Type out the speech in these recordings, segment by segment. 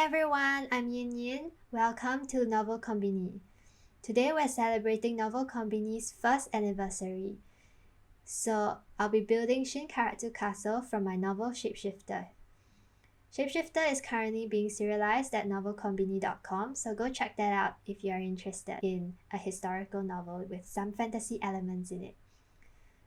everyone, I'm Yin Yin. Welcome to Novel Conbini. Today we're celebrating Novel Conbini's first anniversary. So I'll be building Shin Karatsu Castle from my novel Shapeshifter. Shapeshifter is currently being serialized at novelconbini.com, so go check that out if you're interested in a historical novel with some fantasy elements in it.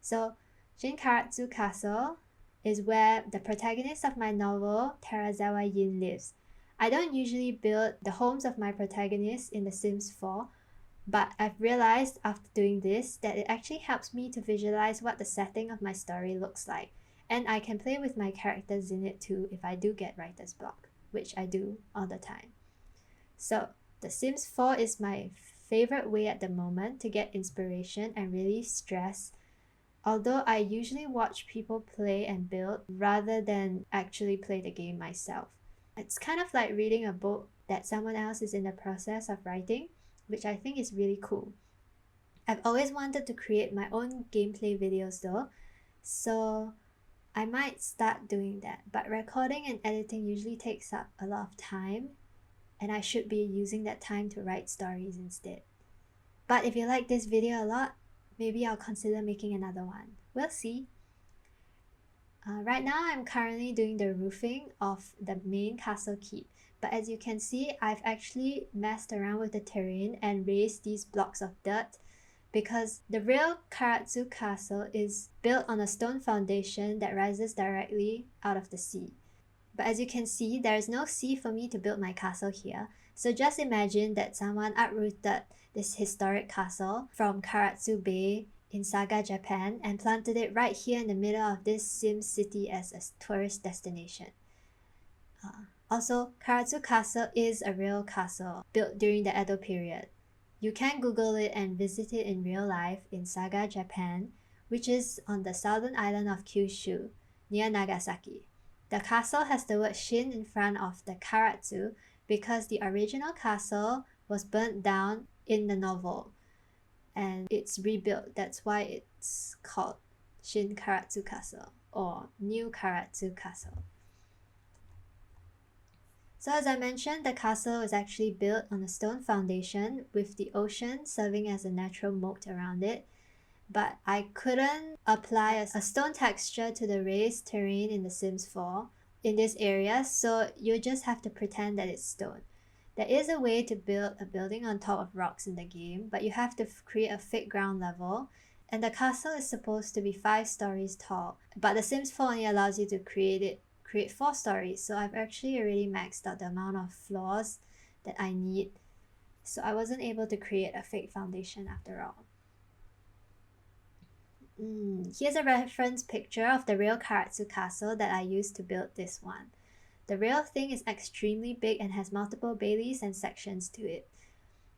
So Shin Karatsu Castle is where the protagonist of my novel, Terazawa Yin, lives. I don't usually build the homes of my protagonists in The Sims 4, but I've realized after doing this that it actually helps me to visualize what the setting of my story looks like, and I can play with my characters in it too if I do get writer's block, which I do all the time. So The Sims 4 is my favorite way at the moment to get inspiration and relieve stress, although I usually watch people play and build rather than actually play the game myself. It's kind of like reading a book that someone else is in the process of writing, which I think is really cool. I've always wanted to create my own gameplay videos though, so I might start doing that, but recording and editing usually takes up a lot of time, and I should be using that time to write stories instead. But if you like this video a lot, maybe I'll consider making another one. We'll see. Right now I'm currently doing the roofing of the main castle keep, but as you can see, I've actually messed around with the terrain and raised these blocks of dirt because the real Karatsu castle is built on a stone foundation that rises directly out of the sea. But as you can see, there is no sea for me to build my castle here, so just imagine that someone uprooted this historic castle from Karatsu Bay in Saga, Japan, and planted it right here in the middle of this Sim city as a tourist destination. Also, Karatsu Castle is a real castle built during the Edo period. You can Google it and visit it in real life in Saga, Japan, which is on the southern island of Kyushu, near Nagasaki. The castle has the word Shin in front of the Karatsu because the original castle was burnt down in the novel and it's rebuilt. That's why it's called Shin Karatsu Castle or New Karatsu Castle. So as I mentioned, the castle is actually built on a stone foundation with the ocean serving as a natural moat around it. But I couldn't apply a stone texture to the raised terrain in The Sims 4 in this area, so you just have to pretend that it's stone. There is a way to build a building on top of rocks in the game, but you have to create a fake ground level, and the castle is supposed to be 5 stories tall, but The Sims 4 only allows you to create 4 stories, so I've actually already maxed out the amount of floors that I need, so I wasn't able to create a fake foundation after all. Here's a reference picture of the real Karatsu castle that I used to build this one. The real thing is extremely big and has multiple baileys and sections to it.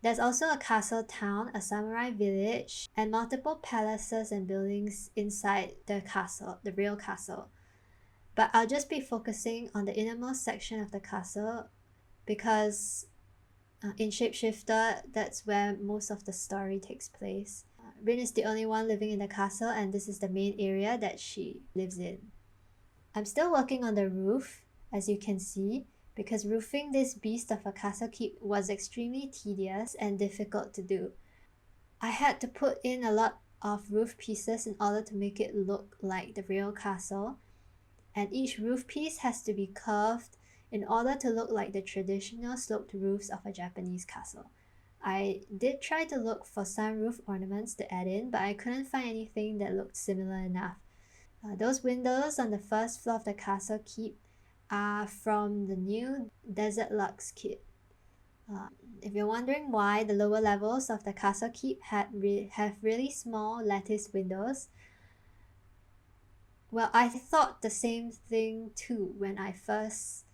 There's also a castle town, a samurai village, and multiple palaces and buildings inside the castle, the real castle. But I'll just be focusing on the innermost section of the castle because in Shapeshifter, that's where most of the story takes place. Rin is the only one living in the castle, and this is the main area that she lives in. I'm still working on the roof, as you can see, because roofing this beast of a castle keep was extremely tedious and difficult to do. I had to put in a lot of roof pieces in order to make it look like the real castle, and each roof piece has to be curved in order to look like the traditional sloped roofs of a Japanese castle. I did try to look for some roof ornaments to add in, but I couldn't find anything that looked similar enough. Those windows on the first floor of the castle keep are from the new Desert Lux kit. If you're wondering why the lower levels of the castle keep have really small lattice windows, well, I thought the same thing too when I first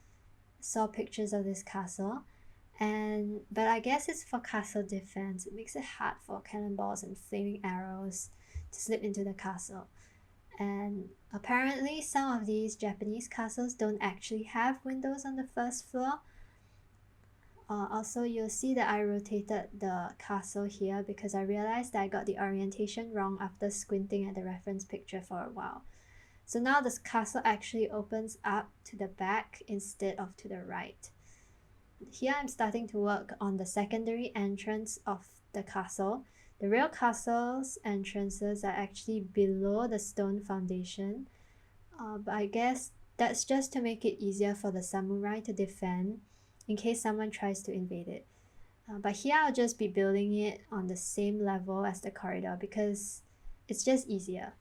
saw pictures of this castle. But I guess it's for castle defense. It makes it hard for cannonballs and flaming arrows to slip into the castle. And apparently some of these Japanese castles don't actually have windows on the first floor. Also, you'll see that I rotated the castle here because I realized that I got the orientation wrong after squinting at the reference picture for a while. So now this castle actually opens up to the back instead of to the right. here I'm starting to work on the secondary entrance of the castle. The real castle's entrances are actually below the stone foundation, but I guess that's just to make it easier for the samurai to defend in case someone tries to invade it. But here I'll just be building it on the same level as the corridor because it's just easier.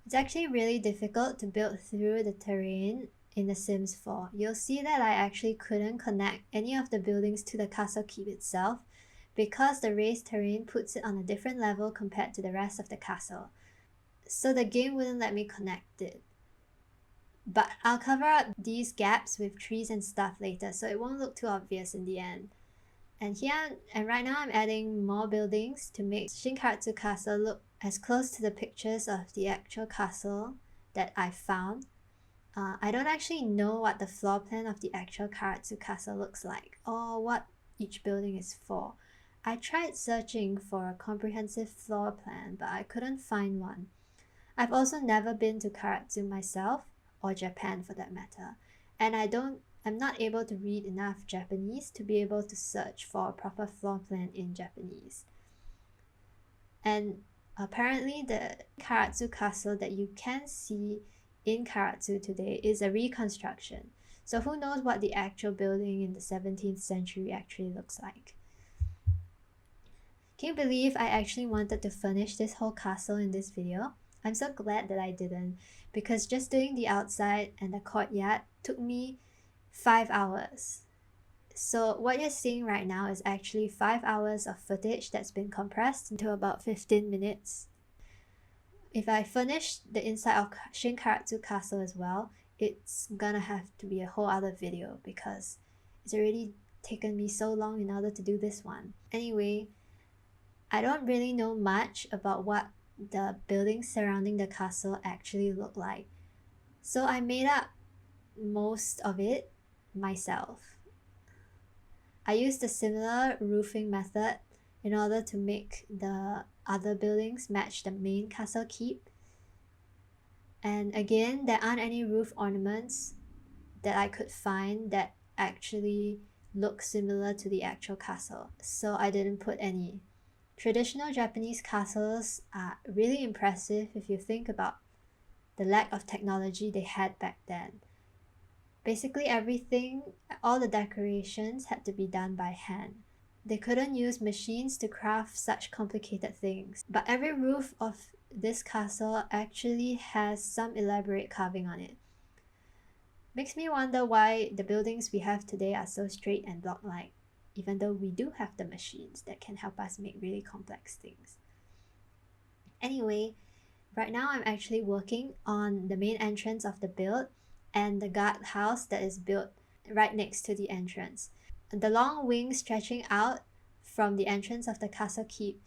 It's actually really difficult to build through the terrain in The Sims 4. You'll see that I actually couldn't connect any of the buildings to the castle keep itself because the raised terrain puts it on a different level compared to the rest of the castle. So the game wouldn't let me connect it. But I'll cover up these gaps with trees and stuff later so it won't look too obvious in the end. And right now I'm adding more buildings to make Shinkaratsu Castle look as close to the pictures of the actual castle that I found. I don't actually know what the floor plan of the actual Karatsu Castle looks like or what each building is for. I tried searching for a comprehensive floor plan, but I couldn't find one. I've also never been to Karatsu myself, or Japan for that matter, and I'm not able to read enough Japanese to be able to search for a proper floor plan in Japanese. And apparently the Karatsu Castle that you can see in Karatsu today is a reconstruction. So who knows what the actual building in the 17th century actually looks like. Can you believe I actually wanted to furnish this whole castle in this video? I'm so glad that I didn't, because just doing the outside and the courtyard took me 5 hours. So what you're seeing right now is actually 5 hours of footage that's been compressed into about 15 minutes. If I finish the inside of Shinkaratsu Castle as well, it's gonna have to be a whole other video because it's already taken me so long in order to do this one. Anyway, I don't really know much about what the buildings surrounding the castle actually look like. So I made up most of it myself. I used a similar roofing method in order to make the other buildings match the main castle keep. And again, there aren't any roof ornaments that I could find that actually look similar to the actual castle, so I didn't put any. Traditional Japanese castles are really impressive if you think about the lack of technology they had back then. Basically everything, all the decorations had to be done by hand. They couldn't use machines to craft such complicated things. But every roof of this castle actually has some elaborate carving on it. Makes me wonder why the buildings we have today are so straight and block-like, even though we do have the machines that can help us make really complex things. Anyway, right now I'm actually working on the main entrance of the build and the guardhouse that is built right next to the entrance. The long wing stretching out from the entrance of the castle keep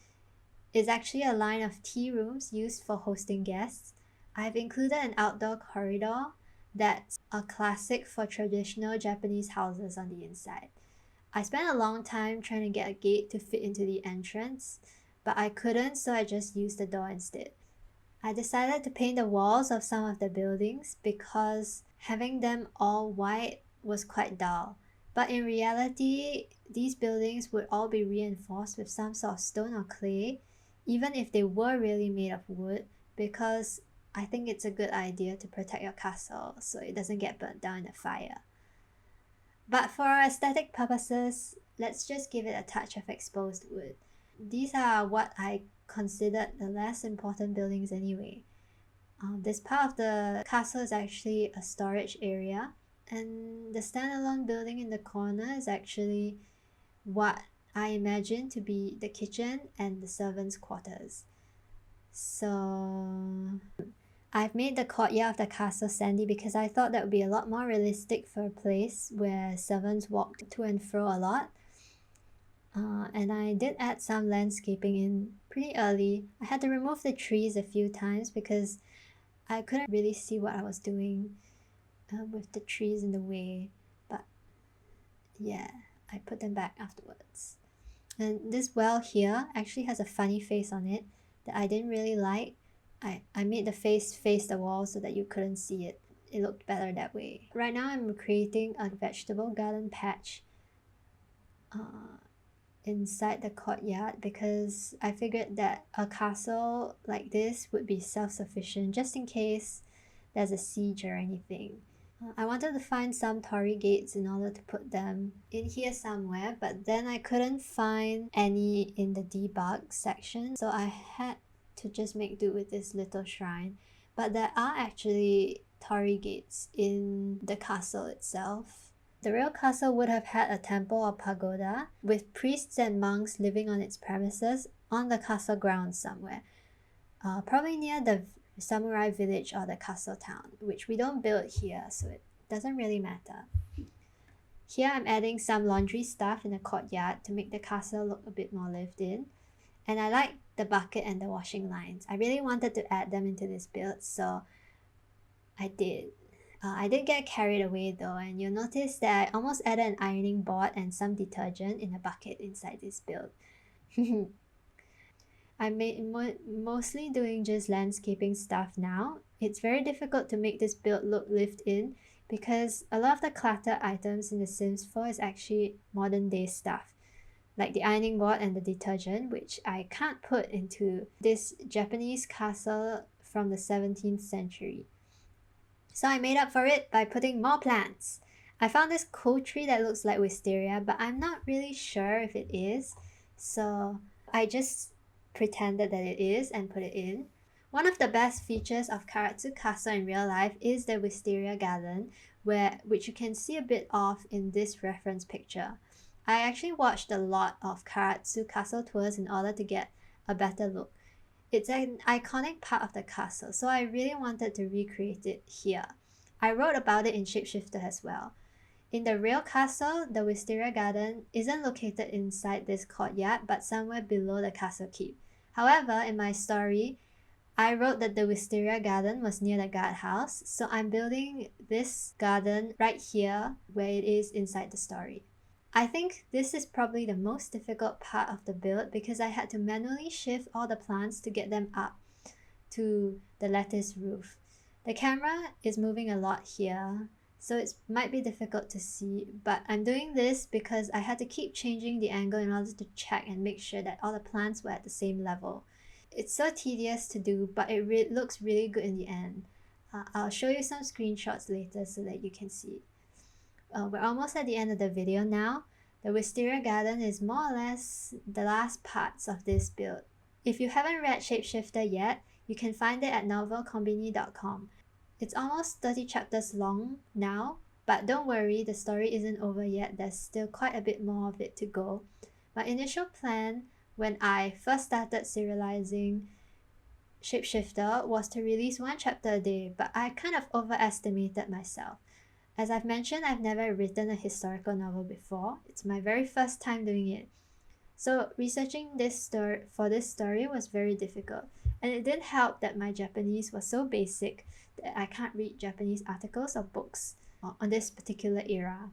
is actually a line of tea rooms used for hosting guests. I've included an outdoor corridor that's a classic for traditional Japanese houses on the inside. I spent a long time trying to get a gate to fit into the entrance, but I couldn't, so I just used the door instead. I decided to paint the walls of some of the buildings because having them all white was quite dull. But in reality, these buildings would all be reinforced with some sort of stone or clay, even if they were really made of wood, because I think it's a good idea to protect your castle so it doesn't get burnt down in a fire. But for aesthetic purposes, let's just give it a touch of exposed wood. These are what I considered the less important buildings anyway. This part of the castle is actually a storage area, and the standalone building in the corner is actually what I imagine to be the kitchen and the servants' quarters. So I've made the courtyard of the castle sandy because I thought that would be a lot more realistic for a place where servants walked to and fro a lot. And I did add some landscaping in pretty early. I had to remove the trees a few times because I couldn't really see what I was doing with the trees in the way. But yeah, I put them back afterwards. And this well here actually has a funny face on it that I didn't really like. I made the face the wall so that you couldn't see it. It looked better that way. Right now I'm creating a vegetable garden patch inside the courtyard because I figured that a castle like this would be self-sufficient just in case there's a siege or anything. I wanted to find some torii gates in order to put them in here somewhere, but then I couldn't find any in the debug section, so I had to just make do with this little shrine. But there are actually torii gates in the castle itself. The real castle would have had a temple or pagoda with priests and monks living on its premises on the castle grounds somewhere. Probably near the samurai village or the castle town, which we don't build here, so it doesn't really matter. Here I'm adding some laundry stuff in the courtyard to make the castle look a bit more lived in. And I like the bucket and the washing lines. I really wanted to add them into this build, so I did. I did get carried away though, and you'll notice that I almost added an ironing board and some detergent in a bucket inside this build. I'm mostly doing just landscaping stuff now. It's very difficult to make this build look lived in because a lot of the clutter items in The Sims 4 is actually modern day stuff, like the ironing board and the detergent, which I can't put into this Japanese castle from the 17th century. So I made up for it by putting more plants. I found this cool tree that looks like wisteria, but I'm not really sure if it is, so I just pretended that it is and put it in. One of the best features of Karatsu Castle in real life is the wisteria garden, which you can see a bit of in this reference picture. I actually watched a lot of Karatsu Castle tours in order to get a better look. It's an iconic part of the castle, so I really wanted to recreate it here. I wrote about it in Shapeshifter as well. In the real castle, the wisteria garden isn't located inside this courtyard, but somewhere below the castle keep. However, in my story, I wrote that the wisteria garden was near the guardhouse, so I'm building this garden right here where it is inside the story. I think this is probably the most difficult part of the build because I had to manually shift all the plants to get them up to the lattice roof. The camera is moving a lot here, so it might be difficult to see, but I'm doing this because I had to keep changing the angle in order to check and make sure that all the plants were at the same level. It's so tedious to do, but it looks really good in the end. I'll show you some screenshots later so that you can see. We're almost at the end of the video now. The wisteria garden is more or less the last parts of this build. If you haven't read Shapeshifter yet, you can find it at novelconbini.com. It's almost 30 chapters long now, but don't worry, the story isn't over yet. There's still quite a bit more of it to go. My initial plan when I first started serializing Shapeshifter was to release one chapter a day, but I kind of overestimated myself. As I've mentioned, I've never written a historical novel before. It's my very first time doing it. So researching this story was very difficult, and it didn't help that my Japanese was so basic that I can't read Japanese articles or books on this particular era.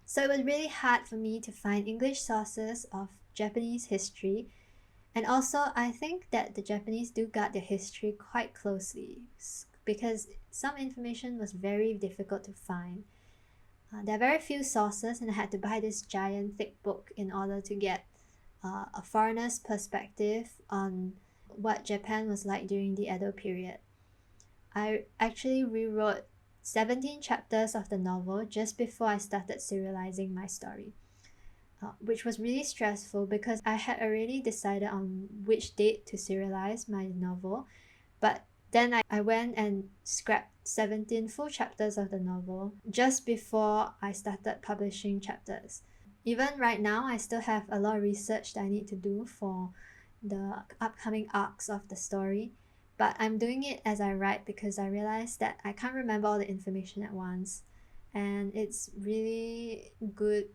So it was really hard for me to find English sources of Japanese history, and also I think that the Japanese do guard their history quite closely because some information was very difficult to find. There are very few sources, and I had to buy this giant thick book in order to get a foreigner's perspective on what Japan was like during the Edo period. I actually rewrote 17 chapters of the novel just before I started serializing my story, which was really stressful because I had already decided on which date to serialize my novel, but then I went and scrapped 17 full chapters of the novel just before I started publishing chapters. Even right now, I still have a lot of research that I need to do for the upcoming arcs of the story, but I'm doing it as I write because I realized that I can't remember all the information at once, and it's really good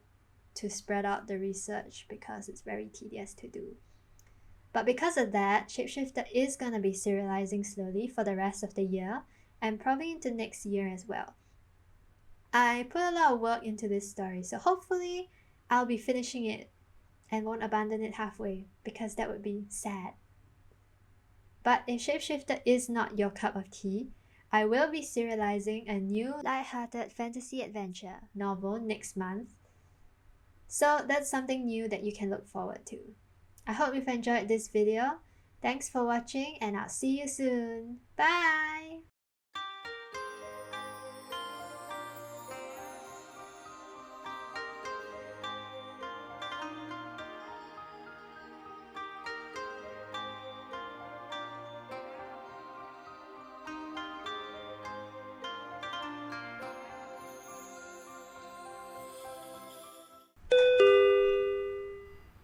to spread out the research because it's very tedious to do. But because of that, Shapeshifter is going to be serializing slowly for the rest of the year and probably into next year as well. I put a lot of work into this story, so hopefully I'll be finishing it and won't abandon it halfway because that would be sad. But if Shapeshifter is not your cup of tea, I will be serializing a new light-hearted fantasy adventure novel next month. So that's something new that you can look forward to. I hope you've enjoyed this video. Thanks for watching and I'll see you soon. Bye!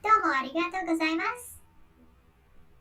Domo arigatou gozaimasu.